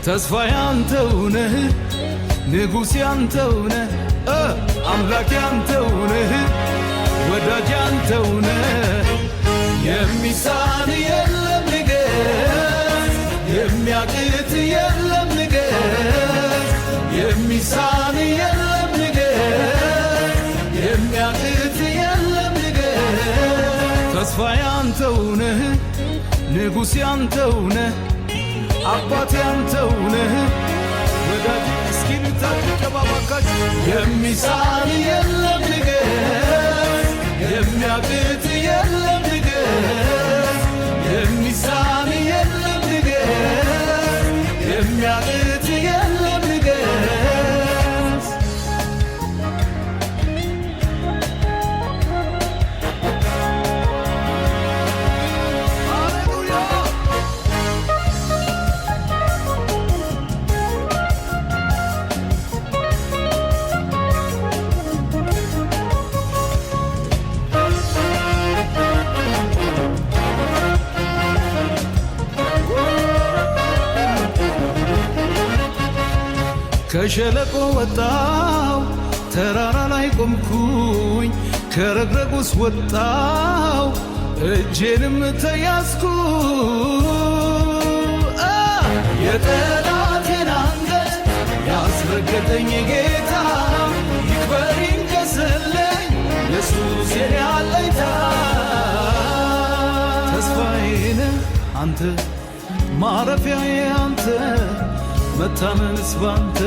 ተስፋ ያንተው ነህ ንጉሥ ያንተው ነህ አምላክ ያንተው ነህ ወዳጅ ያንተው ነህ የሚሳን የለም ንገስ የሚያቅት የለም ንገስ የሚሳን የለም ንገስ የሚያቅት የለም ንገስ ተስፋ ያንተው ነህ ንጉሥ ያንተው ነህ አባት ያንተው ነህ ወዳጅ እስኪንታ ተጨባባካች የሚሳን የለም ንገስ የሚያቅት የለም ንገስ የሚሳን የለም ንገስ የሚያቅት የለም ንገስ ከሸለቆ ወጣው ተራራ ላይ ቆምኩኝ ከረግረግ ውስጥ ወጣው እጄንም ተያዝኩ የጠላቴን አንገት ያስረገጠኝ ጌታ ይክበር ይንገስልኝ ኢየሱስ የኔ አለኝታ ተስፋዬ አንተ ማረፊያዬ አንተ መታመንስ ባንተ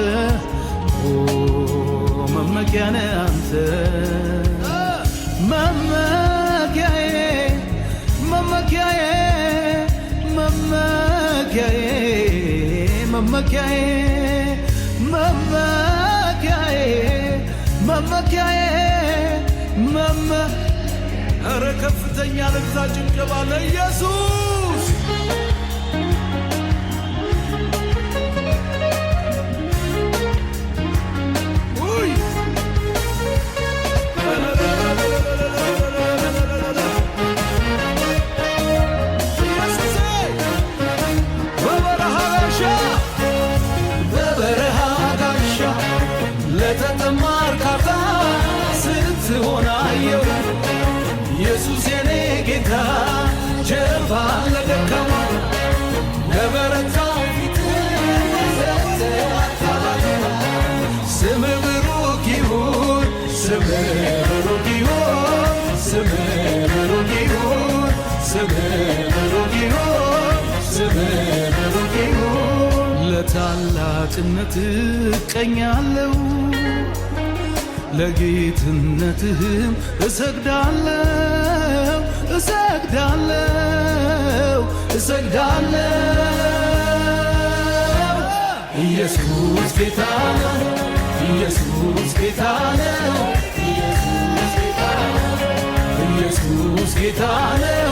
መመኪያ ነህ አንተ መመኪያዬ መመኪያዬ መመኪያዬ መመኪያዬ መመኪያዬ መመኪያዬ ኧረ ከፍተኛ ልልታ ጭብጨባ ለኢየሱስ ለተጠማርካታ ስትሆናየው ኢየሱስ የኔ ጌታ ጀርባ ለደከማ ለበረታ ፊት ስምህ ብሩክ ይሁን ስምህ ብሩክ ይሁን ስምህ ብሩክ ይሁን ስምህ ብሩክ ይሁን ስምህ ብሩክ ይሁን ለታላቅነትህ እቀኛለሁ ለጌትነትህም እሰግዳለሁ እሰግዳለሁ እሰግዳለሁ ኢየሱስ ጌታ ነው ኢየሱስ ጌታ ነው ኢየሱስ ጌታ ነው ኢየሱስ ጌታ ነው